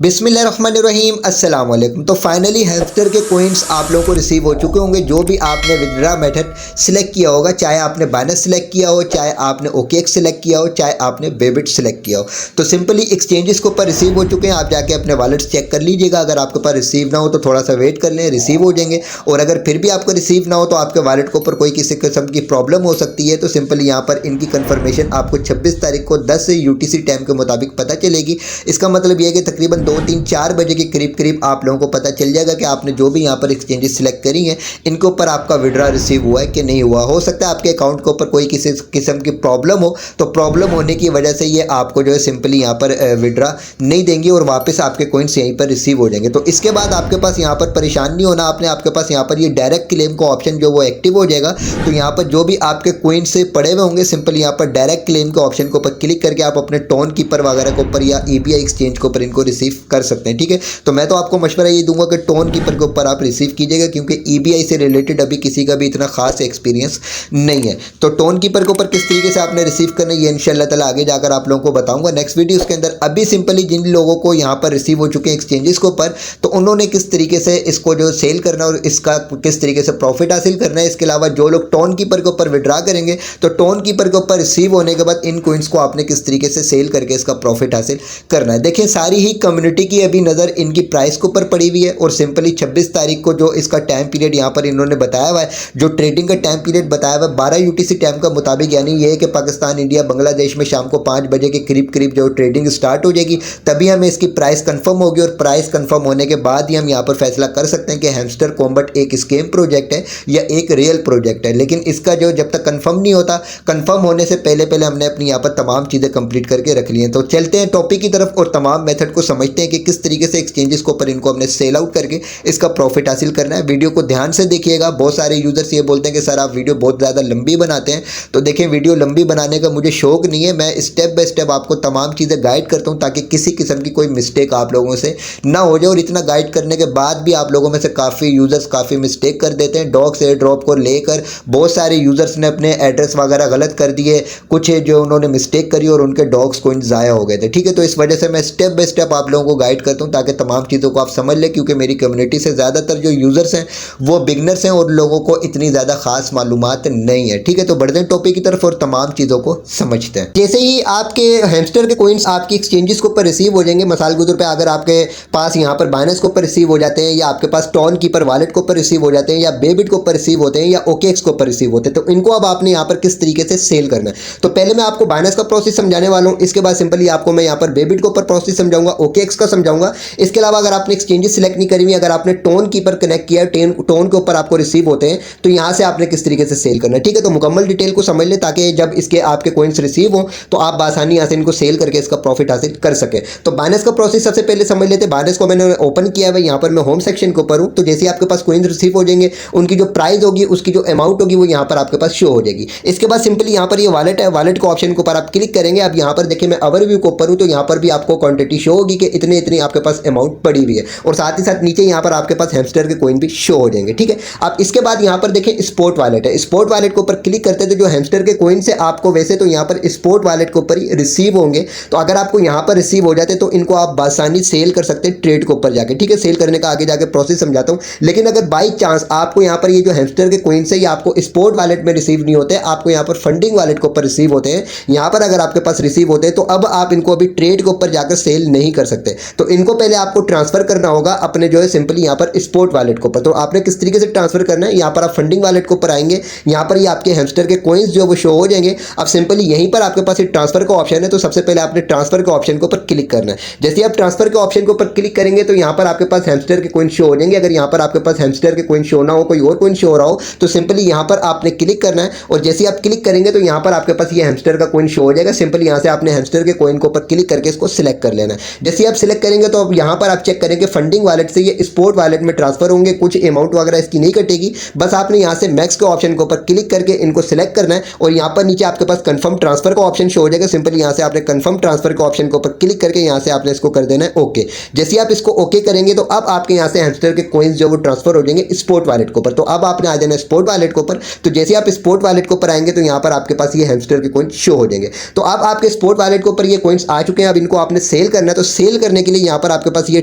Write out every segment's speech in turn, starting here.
बिस्मिल्लाहिर्रहमानिर्रहीम अस्सलाम वालेकुम। तो फाइनली हैमस्टर के कॉइन्स आप लोगों को रिसीव हो चुके होंगे। जो भी आपने विड्रा मेथड सिलेक्ट किया होगा, चाहे आपने बाइनेंस सिलेक्ट किया हो, चाहे आपने ओकेएक्स सिलेक्ट किया हो, चाहे आपने बेबिट सिलेक्ट किया हो, तो सिंपली एक्सचेंजेस के ऊपर रिसीव हो चुके हैं। आप जाके अपने वॉलेट चेक कर लीजिएगा। अगर आपके पास रिसीव ना हो तो थोड़ा सा वेट कर लें, रिसीव हो जाएंगे। और अगर फिर भी आपको रिसीव ना हो तो आपके वॉलेट के ऊपर कोई किसी किस्म की प्रॉब्लम हो सकती है। तो सिंपली यहाँ पर इनकी कन्फर्मेशन आपको 26 तारीख को 10 UTC टाइम के मुताबिक पता चलेगी। इसका मतलब यह है कि तकरीबन 2, 3, 4 बजे के करीब आप लोगों को पता चल जाएगा कि आपने जो भी यहाँ पर एक्सचेंजेस सिलेक्ट करी हैं, इनके ऊपर आपका विड्रा रिसीव हुआ है कि नहीं हुआ। हो सकता है आपके अकाउंट के ऊपर कोई किसी किस्म की प्रॉब्लम हो, तो प्रॉब्लम होने की वजह से ये आपको जो है सिंपली यहाँ पर विड्रा नहीं देंगे और वापस आपके कॉइन्स यहीं पर रिसीव हो जाएंगे। तो इसके बाद आपके पास यहाँ पर परेशान नहीं होना आपने। आपके पास यहाँ पर ये डायरेक्ट क्लेम का ऑप्शन जो वो एक्टिव हो जाएगा। तो यहाँ पर जो भी आपके कॉइन्स से पड़े हुए होंगे, सिंपली यहाँ पर डायरेक्ट क्लेम के ऑप्शन के ऊपर क्लिक करके आप अपने टोन कीपर वगैरह के ऊपर या EBI एक्सचेंज के ऊपर इनको रिसीव कर सकते हैं। ठीक है, तो मैं तो आपको मशवरा ये दूंगा कि टोन कीपर के ऊपर आप रिसीव कीजिएगा, क्योंकि EBI से रिलेटेड अभी किसी का भी इतना खास एक्सपीरियंस नहीं है। तो टोन कीपर के ऊपर किस तरीके से आपने रिसीव करना है, ये इंशाल्लाह ताला आगे जाकर आप लोगों को बताऊंगा नेक्स्ट वीडियोस के अंदर। अभी सिंपली जिन लोगों को यहाँ पर रिसीव हो चुके हैं एक्सचेंजेस के ऊपर, तो उन्होंने किस तरीके से इसको जो सेल करना और इसका किस तरीके से प्रॉफिट हासिल करना है। इसके अलावा जो लोग टोन कीपर के ऊपर विड्रा करेंगे, तो टोन कीपर के ऊपर रिसीव होने के बाद इन कॉइन्स को आपने किस तरीके से सेल करके इसका प्रॉफिट हासिल करना है। देखिए, सारी ही कम्युनिटी की अभी नज़र इनकी प्राइस के ऊपर पड़ी हुई है और सिंपली 26 तारीख को जो इसका टाइम पीरियड यहाँ पर इन्होंने बताया हुआ है, जो ट्रेडिंग का टाइम पीरियड बताया हुआ है 12 UTC टाइम का मुताबिक, यानी ये है कि पाकिस्तान, इंडिया, बांग्लादेश में शाम को 5 बजे के करीब जो ट्रेडिंग स्टार्ट हो जाएगी, तभी हमें इसकी प्राइस कंफर्म होगी। और प्राइस कंफर्म होने के बाद ही हम यहाँ पर फैसला कर सकते हैं कि हैमस्टर कॉम्बैट एक स्कैम प्रोजेक्ट है या एक रियल प्रोजेक्ट है। लेकिन इसका जो जब तक कंफर्म नहीं होता, कंफर्म होने से पहले हमने अपनी यहाँ पर तमाम चीज़ें कंप्लीट करके रख ली हैं। तो चलते हैं टॉपिक की तरफ और तमाम मेथड को समझते हैं कि किस तरीके से एक्सचेंजेस के ऊपर इनको हमने सेल आउट करके इसका प्रॉफिट हासिल करना है। वीडियो को ध्यान से देखिएगा। बहुत सारे यूजर्स ये बोलते हैं कि सर आप वीडियो बहुत ज़्यादा लंबी बनाते हैं। तो देखें, वीडियो लंबी बनाने का मुझे शौक नहीं है। मैं स्टेप बाय स्टेप आपको तमाम चीज़ें गाइड करता हूँ ताकि किसी किस्म की कोई मिस्टेक आप लोगों से ना हो जाए। और इतना गाइड करने के बाद भी आप लोगों में से काफ़ी यूजर्स काफ़ी मिस्टेक कर देते हैं। डॉग्स एयर ड्रॉप को लेकर बहुत सारे यूजर्स ने अपने एड्रेस वगैरह गलत कर दिए, कुछ जो उन्होंने मिस्टेक करी और उनके डॉग्स कॉइन्स ज़ाया हो गए थे। ठीक है, तो इस वजह से मैं स्टेप बाय स्टेप आप लोगों को गाइड करता हूँ ताकि तमाम चीज़ों को आप समझ लें, क्योंकि मेरी कम्युनिटी से ज़्यादातर जो यूज़र्स हैं वो बिगनर्स हैं और लोगों को इतनी ज़्यादा खास मालूमात नहीं है। ठीक है, तो बढ़ते हैं टॉपिक की तरफ और तमाम चीज़ों को समझते हैं। जैसे ही आपके हैमस्टर के कॉइन्स आपकी एक्सचेंजेस के ऊपर रिसीव हो जाएंगे, मिसाल के तौर पे अगर आपके पास यहाँ पर बाइनेंस के ऊपर रिसीव हो जाते हैं, या आपके पास टोन कीपर वॉलेट के ऊपर रिसीव हो जाते हैं, या बेबिट के ऊपर रिसीव होते हैं, या ओकेएक्स के ऊपर रिसीव होते हैं, तो इनको अब आपने यहाँ पर किस तरीके से सेल करना है। तो पहले मैं आपको बाइनेंस का प्रोसेस समझाने वाला हूँ। इसके बाद सिंपली आपको मैं यहाँ पर बेबिट के ऊपर प्रोसेस समझाऊंगा, ओकेएक्स का समझाऊंगा। इसके अलावा अगर आपने एक्सचेंजेस सिलेक्ट नहीं करी हुई, अगर आपने टोन कीपर कनेक्ट किया, टोन के ऊपर आपको रिसीव होते हैं, तो यहाँ से आपने किस तरीके से सेल करना है। ठीक है, तो मुकम्मल डिटेल को समझ ले ताकि जब इसके आपके कॉइन्स रिसीव हो तो आप आसानी यहाँ से इनको सेल करके इसका प्रॉफिट हासिल कर सके। तो बाइनेंस का प्रोसेस सबसे पहले समझ लेते हैं। बाइनेंस को मैंने ओपन किया है, यहाँ पर मैं होम सेक्शन के ऊपर हूँ। तो जैसे आपके पास कॉइन्स रिसीव हो जाएंगे, उनकी जो प्राइस होगी, उसकी जो अमाउंट होगी, वो यहाँ पर आपके पास शो हो जाएगी। इसके बाद सिंपली यहाँ पर ये वॉलेट है, वॉलेट के ऑप्शन के ऊपर आप क्लिक करेंगे। अब यहाँ पर देखिए, मैं ओवरव्यू के ऊपर हूँ, तो यहाँ पर भी आपको क्वांटिटी शो होगी कि इतनी इतनी आपके पास अमाउंट पड़ी हुई है, और साथ ही साथ नीचे यहाँ पर आपके पास हैमस्टर के कॉइन भी शो हो जाएंगे। ठीक है, अब इसके बाद यहाँ पर देखें स्पोर्ट वॉलेट है। स्पोर्ट वॉलेट के ऊपर क्लिक करते हैं तो जो हैमस्टर के कॉइन से आपको वैसे तो यहाँ पर स्पोर्ट वॉलेट के ऊपर ही रिसीव होंगे। तो अगर आपको यहाँ पर रिसीव हो जाते तो इनको आप आसानी सेल कर सकते हैं ट्रेड के ऊपर जाके। ठीक है, सेल करने का आगे जाके प्रोसेस समझाता हूँ। लेकिन अगर बाई चांस आपको यहाँ पर ये जो हैमस्टर के कॉइन से या आपको स्पोर्ट वॉलेट में रिसीव नहीं होते, आपको यहाँ पर फंडिंग वॉलेट के ऊपर रिसीव होते हैं, यहाँ पर अगर आपके पास रिसीव होते हैं, तो अब आप इनको अभी ट्रेड के ऊपर जाकर सेल नहीं कर सकते। तो इनको पहले आपको ट्रांसफर करना होगा अपने जो है सिंपली यहाँ पर स्पोर्ट वॉलेट के ऊपर। तो आपने किस तरीके से ट्रांसफर करना है, यहाँ पर आप फंडिंग वॉलेट के ऊपर आएंगे, यहाँ पर ये आपके हैमस्टर के कॉइन्स जो वो शो हो जाएंगे। अब सिंपली यहीं पर आपके पास एक ट्रांसफर का ऑप्शन है, तो सबसे पहले आपने ट्रांसफर के ऑप्शन के ऊपर क्लिक करना है। जैसे आप ट्रांसफर के ऑप्शन के ऊपर क्लिक करेंगे तो यहाँ पर आपके पास हैमस्टर के कॉइन शो हो जाएंगे। अगर यहाँ पर आपके पास हैमस्टर के कॉइन शो ना हो, कोई और कॉइन शो हो रहा हो, तो सिंपली यहाँ पर आपने क्लिक करना है। और जैसे आप क्लिक करेंगे तो यहाँ पर आपके पास ये हैमस्टर का कॉइन शो हो जाएगा। सिंपली यहाँ से आपने हैमस्टर के कॉइन के ऊपर क्लिक करके इसको सिलेक्ट कर लेना है। जैसे आप सिलेक्ट करेंगे तो अब यहाँ पर आप चेक करेंगे फंडिंग वॉलेट से ये स्पोर्ट वॉलेट में ट्रांसफर होंगे, कुछ अमाउंट वगैरह इसकी नहीं कटेगी। बस आपने यहाँ से मैक्स के ऑप्शन के ऊपर क्लिक करके इनको सिलेक्ट करना है और यहाँ पर नीचे आपके पास कंफर्म ट्रांसफर का ऑप्शन शो हो जाएगा। सिंपली यहाँ से आपने कंफर्म ट्रांसफर के ऑप्शन के ऊपर क्लिक करके यहाँ से आपने इसको कर देना है ओके। जैसे आप इसको ओके करेंगे तो अब आपके यहाँ से हैमस्टर के कॉइन्स जो वो ट्रांसफर हो जाएंगे स्पोर्ट वॉलेट के ऊपर। तो अब आपने आ जाना है स्पोर्ट वॉलेट के ऊपर। तो जैसे आप स्पोर्ट वॉलेट के ऊपर आएंगे तो यहाँ पर आपके पास ये हैमस्टर के कॉइन्स शो हो जाएंगे। तो अब आपके स्पोर्ट वॉलेट के ऊपर ये कॉइन्स आ चुके हैं। अब इनको आपने सेल करना है। तो सेल करने के लिए यहाँ पर आपके पास ये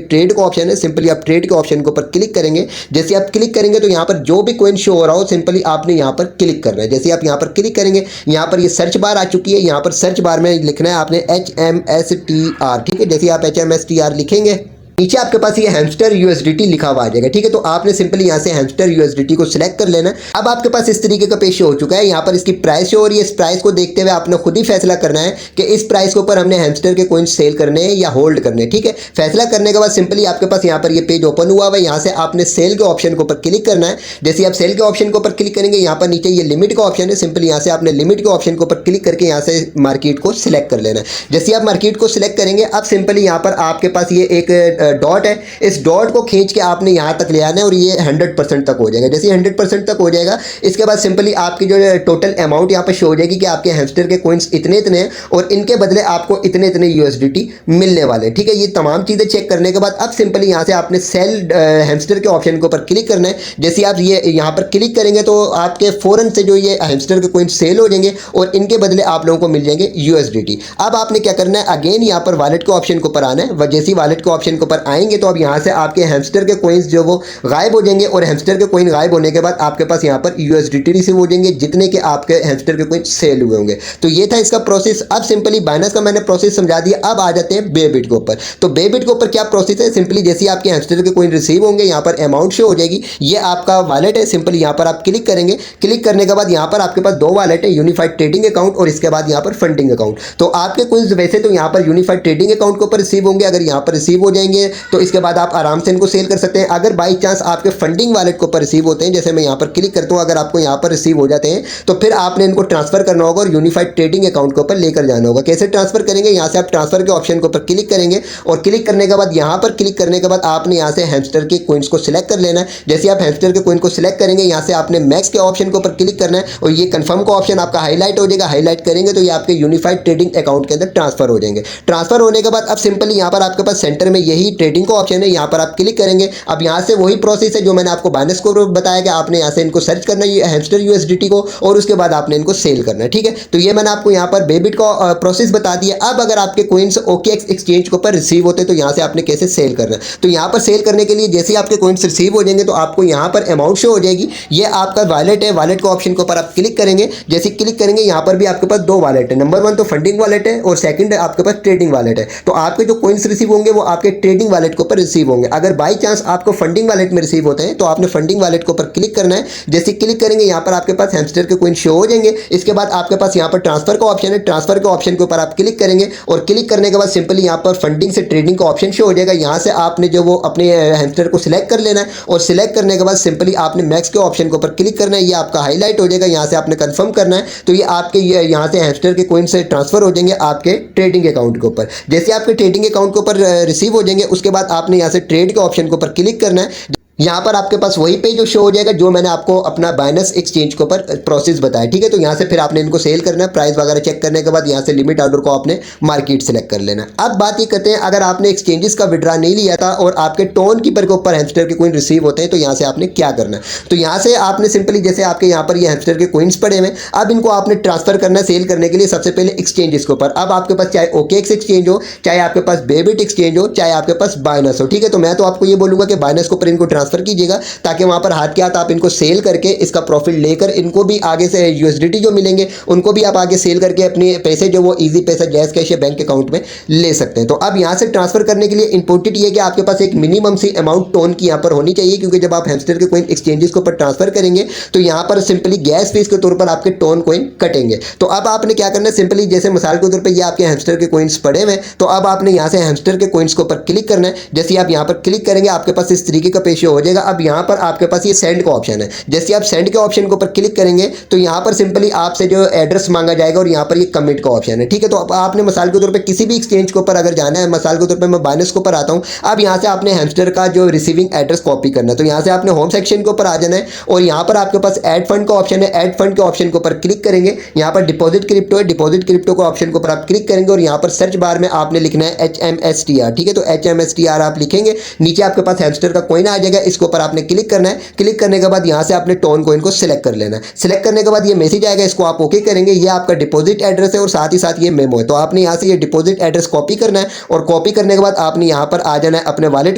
ट्रेड का ऑप्शन है, सिंपली आप ट्रेड के ऑप्शन के ऊपर क्लिक करेंगे। जैसे आप क्लिक करेंगे तो यहाँ पर जो भी कॉइन शो हो रहा हो सिंपली आपने यहाँ पर क्लिक करना है। जैसे आप यहाँ पर क्लिक करेंगे, यहाँ पर ये सर्च बार आ चुकी है, यहाँ पर सर्च बार में लिखना है आपने HMSTR, ठीक है। जैसे आप HMSTR लिखेंगे, नीचे आपके पास ये हैमस्टर यूएसडीटी लिखा हुआ आ जाएगा, ठीक है। तो आपने सिंपली यहाँ से हैमस्टर यूएसडीटी को सिलेक्ट कर लेना है। अब आपके पास इस तरीके का पेज हो चुका है, यहाँ पर इसकी प्राइस हो रही है। इस प्राइस को देखते हुए आपने खुद ही फैसला करना है कि इस प्राइस के ऊपर हमने हैमस्टर के कॉइन सेल करने हैं या होल्ड करने हैं, ठीक है। फैसला करने के बाद सिंपली आपके पास यहाँ पर ये पेज ओपन हुआ है, यहाँ से आपने सेल के ऑप्शन के ऊपर क्लिक करना है। जैसे आप सेल के ऑप्शन के ऊपर क्लिक करेंगे, यहाँ पर नीचे ये लिमिट का ऑप्शन है, सिंपली यहाँ से आपने लिमिट के ऑप्शन के ऊपर क्लिक करके यहाँ से मार्केट को सिलेक्ट कर लेना है। जैसे आप मार्केट को सिलेक्ट करेंगे, अब सिंपली यहाँ पर आपके पास ये एक डॉट है, इस डॉट को खींच के आपने यहाँ तक ले आना है और ये 100% तक हो जाएगा। जैसे 100% तक हो जाएगा, इसके बाद सिंपली आपकी जो टोटल अमाउंट यहाँ पर शो हो जाएगी कि आपके हैमस्टर के कॉइन्स इतने इतने हैं और इनके बदले आपको इतने इतने यूएसडीटी मिलने वाले हैं, ठीक है। ये तमाम चीज़ें चेक करने के बाद अब सिंपली यहाँ से आपने सेल हैमस्टर के ऑप्शन के ऊपर क्लिक करना है। जैसे आप ये यहाँ पर क्लिक करेंगे तो आपके फ़ौरन से जो ये हैमस्टर के कॉइन्स सेल हो जाएंगे और इनके बदले आप लोगों को मिल जाएंगे यूएसडीटी। अब आपने क्या करना है, अगेन यहाँ पर वॉलेट के ऑप्शन के ऊपर आना है। जैसे वॉलेट के ऑप्शन के ऊपर आएंगे तो अब यहाँ से आपके हैमस्टर के कॉइन्स जो वो गायब हो जाएंगे और हैमस्टर के कॉइन गायब होने के बाद आपके पास यहाँ पर यूएसडीटी रिसीव हो जाएंगे जितने के आपके हैमस्टर के कॉइन सेल हुए होंगे। तो ये था इसका प्रोसेस। अब सिंपली बाइनेंस का मैंने प्रोसेस समझा दिया। अब आ जाते हैं बेबिट के ऊपर। तो बेबिट के ऊपर क्या प्रोसेस है, सिंपली जैसे आपके हैमस्टर के कॉइन रिसीव होंगे, यहाँ पर अमाउंट शो हो जाएगी, ये आपका वॉलेट है। सिंपली यहाँ पर आप क्लिक करेंगे, क्लिक करने के बाद यहाँ पर आपके पास दो वॉलेट है, यूनिफाइड ट्रेडिंग अकाउंट और इसके बाद यहाँ पर फंडिंग अकाउंट। तो आपके कॉइन्स वैसे तो यहाँ पर यूनिफाइड ट्रेडिंग अकाउंट के ऊपर रिसीव होंगे, अगर यहाँ पर रिसीव हो जाएंगे तो इसके बाद आप आराम से इनको सेल कर सकते हैं। अगर बाई चांस आपके फंडिंग वॉलेट के ऊपर रिसीव होते हैं, जैसे मैं यहाँ पर क्लिक करता हूँ, अगर आपको यहाँ पर रिसीव हो जाते हैं तो फिर आपने इनको ट्रांसफर करना होगा और यूनिफाइड ट्रेडिंग अकाउंट के ऊपर लेकर जाना होगा। कैसे ट्रांसफर करेंगे, यहाँ से आप ट्रांसफर के ऑप्शन के ऊपर क्लिक करेंगे और क्लिक करने के बाद यहाँ पर क्लिक करने के बाद आपने यहाँ से हैमस्टर के कॉइन्स को सिलेक्ट कर लेना है। जैसे आप हैमस्टर के कॉइन को सिलेक्ट करेंगे, यहाँ से आपने मैक्स के ऑप्शन के ऊपर क्लिक करना है और ये कंफर्म का ऑप्शन आपका हाईलाइट हो जाएगा। हाईलाइट करेंगे तो ये आपके यूनिफाइड ट्रेडिंग अकाउंट के अंदर ट्रांसफर हो जाएंगे। ट्रांसफर होने के बाद अब सिंपली यहाँ पर आपके पास सेंटर में यही ट्रेडिंग का ऑप्शन है, यहाँ पर आप क्लिक करेंगे। अब यहाँ से वही प्रोसेस है जो मैंने आपको बाइनेंस को बताया कि आपने यहाँ से इनको सर्च करना है हैमस्टर यूएसडीटी को और उसके बाद आपने इनको सेल करना है, ठीक है। तो ये मैंने आपको यहाँ पर बेबिट का प्रोसेस बता दिया। अब अगर आपके कॉइन्स OKX एक्सचेंज के ऊपर रिसीव होते हैं तो यहाँ से आपने कैसे सेल करना है। तो यहाँ पर सेल करने के लिए जैसे आपके कॉइन्स रिसीव हो जाएंगे तो आपको यहाँ पर अमाउंट शो हो जाएगी। ये आपका वॉलेट है, वॉलेट का ऑप्शन के ऊपर आप क्लिक करेंगे। जैसे क्लिक करेंगे यहाँ पर भी आपके पास दो वॉलेट है, नंबर 1 तो फंडिंग वॉलेट है और सेकंड आपके पास ट्रेडिंग वॉलेट है। तो आपके जो कॉइन्स रिसीव होंगे वो आपके ट्रेडिंग वॉलेट के ऊपर रिसीव होंगे। अगर बाई चांस आपको फंडिंग वॉलेट में रिसीव होते हैं तो आपने फंडिंग वॉलेट के ऊपर क्लिक करना है। जैसे क्लिक करेंगे यहाँ पर आपके पास हैमस्टर के कॉइन शो हो जाएंगे। इसके बाद आपके पास यहाँ पर ट्रांसफर का ऑप्शन है, ट्रांसफर के ऑप्शन के ऊपर आप क्लिक करेंगे और क्लिक करने के बाद सिंपली यहाँ पर फंडिंग से ट्रेडिंग का ऑप्शन शो हो जाएगा। यहाँ से आपने जो वो अपने हैमस्टर को सिलेक्ट कर लेना है और सिलेक्ट करने के बाद सिंपली आपने मैक्स के ऑप्शन के ऊपर क्लिक करना है। ये आपका हाईलाइट हो जाएगा, यहाँ से आपने कंफर्म करना है। तो ये आपके यहाँ से हैमस्टर के कॉइन से ट्रांसफर हो जाएंगे आपके ट्रेडिंग अकाउंट के ऊपर। जैसे आपके ट्रेडिंग अकाउंट के ऊपर रिसीव हो जाएंगे उसके बाद आपने यहाँ से ट्रेड के ऑप्शन के ऊपर क्लिक करना है। यहाँ पर आपके पास वही पेज जो शो हो जाएगा जो मैंने आपको अपना बाइनेंस एक्सचेंज के ऊपर प्रोसेस बताया, ठीक है। तो यहाँ से फिर आपने इनको सेल करना है, प्राइस वगैरह चेक करने के बाद यहाँ से लिमिट ऑर्डर को आपने मार्केट सेलेक्ट कर लेना है। अब बात ये करते हैं, अगर आपने एक्सचेंजेस का विड्रा नहीं लिया था और आपके टोन कीपर के ऊपर हैमस्टर के कॉइन रिसीव होते हैं तो यहाँ से आपने क्या करना है। तो यहाँ से आपने सिंपली जैसे आपके यहाँ पर ये हैमस्टर के कॉइन्स पड़े हुए, अब इनको आपने ट्रांसफर करना है सेल करने के लिए सबसे पहले एक्सचेंजेस के ऊपर। अब आपके पास चाहे OKX एक्सचेंज हो, चाहे आपके पास बेबिट एक्सचेंज हो, चाहे आपके पास बाइनेंस हो, ठीक है। तो मैं तो आपको ये बोलूँगा कि बाइनेंस के ऊपर इनको ट्रांसफर कीजिएगा ताकि वहां पर हाथ के हाथ आप इनको सेल करके इसका प्रॉफिट लेकर इनको भी आगे से यूएसडीटी जो मिलेंगे उनको भी आप आगे सेल करके अपने पैसे जो वो इजी पैसा जैस कैश या बैंक अकाउंट में ले सकते हैं। तो अब यहां से ट्रांसफर करने के लिए इंपॉर्टेंट ये कि आपके पास एक मिनिमम सी अमाउंट टोन की यहां पर होनी चाहिए, क्योंकि जब आप हैमस्टर के कॉइन एक्सचेंजेस के ऊपर ट्रांसफर करेंगे तो यहां पर सिंपली गैस फीस के तौर पर आपके टोन कॉइन कटेंगे। तो अब आपने क्या करना है, सिंपली जैसे मिसाल के तौर पर ये आपके हैमस्टर के कॉइन्स पड़े हुए, तो अब आपने यहां से हैमस्टर के कॉइन्स के ऊपर क्लिक करना है। जैसे आप यहां पर क्लिक करेंगे आपके पास इस तरीके का पेश हो जाएगा। अब यहां पर आपके पास ये सेंड का ऑप्शन है। जैसे आप सेंड के ऑप्शन के ऊपर क्लिक करेंगे तो यहां पर सिंपली आपसे जो एड्रेस मांगा जाएगा और यहां पर ये कमिट का ऑप्शन है, ठीक है। तो अब आपने मिसाल के तौर पे किसी भी एक्सचेंज के ऊपर अगर जाना है, मिसाल के तौर पे मैं बाइनेंस के ऊपर आता हूं, अब यहां से आपने हैमस्टर का जो रिसीविंग एड्रेस कॉपी करना है। तो यहां से आपने होम सेक्शन के ऊपर आ जाना है और यहां पर आपके पास ऐड फंड का ऑप्शन है। ऐड फंड के ऑप्शन के ऊपर क्लिक करेंगे, यहां पर डिपॉजिट क्रिप्टो है, डिपॉजिट क्रिप्टो के ऑप्शन के ऊपर आप क्लिक करेंगे और यहां पर सर्च बार में आपने लिखना है HMSTR, ठीक है। तो HMSTR आप लिखेंगे, नीचे आपके पास हैमस्टर का कॉइन आ जाएगा। इसके ऊपर आपने क्लिक करना है। क्लिक करने के बाद यहाँ से आपने टोन कॉइन को सिलेक्ट कर लेना है। सिलेक्ट करने के बाद ये मैसेज आएगा, इसको आप ओके करेंगे। ये आपका डिपॉजिट एड्रेस है और साथ ही साथ ये मेमो है। तो आपने यहाँ से ये डिपॉजिट एड्रेस कॉपी करना है और कॉपी करने के बाद आपने यहाँ पर आ जाना है अपने वॉलेट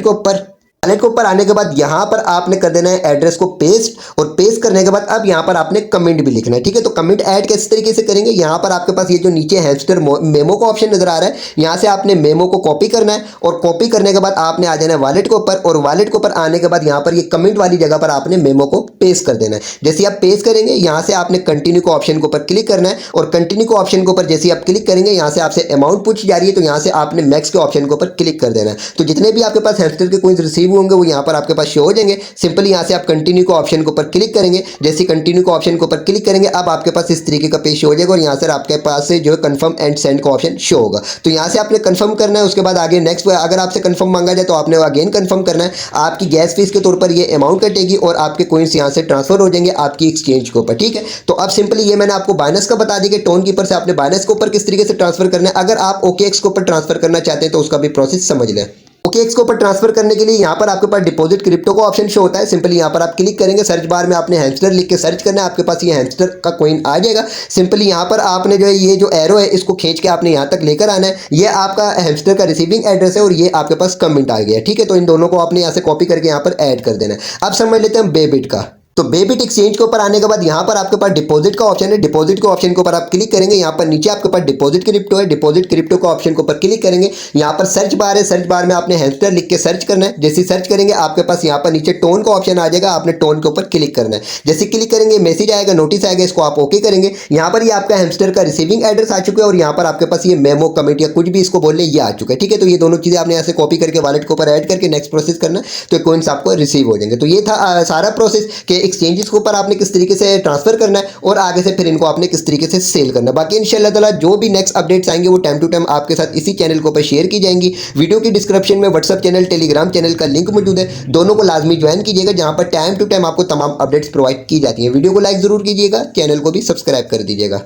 के ऊपर। वॉलेट के ऊपर आने के बाद यहाँ पर आपने कर देना है एड्रेस को पेस्ट, और पेस्ट करने के बाद अब यहाँ पर आपने कमेंट भी लिखना है, ठीक है। तो कमेंट ऐड किस तरीके से करेंगे, यहाँ पर आपके पास ये जो नीचे हैमस्टर मेमो का ऑप्शन नजर आ रहा है, यहाँ से आपने मेमो को कॉपी करना है और कॉपी करने के बाद आपने आ जाना है वॉलेट के ऊपर, और वॉलेट के ऊपर आने के बाद यहाँ पर ये कमेंट वाली जगह पर आपने मेमो को पेस्ट कर देना है। जैसे आप पेस्ट करेंगे यहाँ से आपने कंटिन्यू के ऑप्शन के ऊपर क्लिक करना है, और कंटिन्यू के ऑप्शन के ऊपर जैसे आप क्लिक करेंगे यहाँ से आपसे अमाउंट पूछी जा रही है, तो यहाँ से आपने मैक्स के ऑप्शन के ऊपर क्लिक कर देना है। तो जितने भी आपके पास हैमस्टर के कॉइन्स रिसीव होंगे वो यहाँ पर आपके पास शो हो जाएंगे। सिंपली यहां से आप कंटिन्यू के ऑप्शन के ऊपर क्लिक करेंगे। जैसे कंटिन्यू के ऑप्शन के ऊपर क्लिक करेंगे अब आपके पास इस तरीके का पेज शो हो जाएगा, और यहां से आपके पास से जो है कंफर्म एंड सेंड का ऑप्शन शो होगा। तो यहां से आपने कंफर्म करना है। उसके बाद आगे नेक्स्ट अगर आपसे कंफर्म मांगा जाए तो आपने अगेन कंफर्म करना है। आपकी गैस फीस के तौर पर ये अमाउंट कटेगी और आपके कॉइन्स यहां से ट्रांसफर हो जाएंगे आपकी एक्सचेंज के ऊपर, ठीक है। तो अब सिंपली ये मैंने आपको बाइनेंस का बता दिया कि टोन कीपर से आपने बाइनेंस के ऊपर किस तरीके से ट्रांसफर करना है। अगर आप OKX के ऊपर ट्रांसफर करना चाहते हैं तो उसका भी प्रोसेस समझ लें। OKX के ऊपर ट्रांसफर करने के लिए यहाँ पर आपके पास डिपॉजिट क्रिप्टो का ऑप्शन शो होता है। सिंपली यहाँ पर आप क्लिक करेंगे, सर्च बार में आपने हैमस्टर लिख के सर्च करना है, आपके पास ये हैमस्टर का कॉइन आ जाएगा। सिंपली यहाँ पर आपने जो है ये जो एरो है इसको खींच के आपने यहाँ तक लेकर आना है। ये आपका हैमस्टर का रिसीविंग एड्रेस है और ये आपके पास कमेंट आ गया, ठीक है। तो इन दोनों को आपने यहाँ से कॉपी करके यहाँ पर ऐड कर देना है। अब समझ लेते हैं बेबिट का। तो बेबिट एक्सचेंज के ऊपर आने के बाद यहाँ पर आपके पास डिपॉजिट का ऑप्शन है। डिपॉजिट के ऑप्शन के ऊपर आप क्लिक करेंगे, यहाँ पर नीचे आपके पास डिपॉजिट क्रिप्टो है। डिपॉजिट क्रिप्टो का ऑप्शन के ऊपर क्लिक करेंगे, यहाँ पर सर्च बार है, सर्च बार में आपने हैमस्टर लिख के सर्च करना है। जैसे सर्च करेंगे आपके पास यहाँ पर नीचे टोन का ऑप्शन आ जाएगा, आपने टोन के ऊपर क्लिक करना है। जैसे क्लिक करेंगे मैसेज आएगा, नोटिस आएगा, इसको आप ओके करेंगे। यहाँ पर ये आपका हैमस्टर का रिसीविंग एड्रेस आ चुका है और यहाँ पर आपके पास ये मेमो कमेंट या कुछ भी इसको बोलने ये आ चुका है, ठीक है। तो ये दोनों चीजें आपने यहाँ से कॉपी करके वॉलेट के ऊपर ऐड करके नेक्स्ट प्रोसेस करना है, तो कॉइन्स आपको रिसीव हो जाएंगे। तो ये था सारा प्रोसेस के एक्सचेंजेस के ऊपर आपने किस तरीके से ट्रांसफर करना है और आगे से फिर इनको आपने किस तरीके से सेल करना है। बाकी इंशाल्लाह ताला जो भी नेक्स्ट अपडेट्स आएंगे वो टाइम टू टाइम आपके साथ इसी चैनल के ऊपर शेयर की जाएंगी। वीडियो की डिस्क्रिप्शन में व्हाट्सएप चैनल, टेलीग्राम चैनल का लिंक मौजूद है, दोनों को लाजमी ज्वाइन कीजिएगा, जहां पर टाइम टू टाइम आपको तमाम अपडेट्स प्रोवाइड की जाती हैं। वीडियो को लाइक जरूर कीजिएगा, चैनल को भी सब्सक्राइब कर दीजिएगा।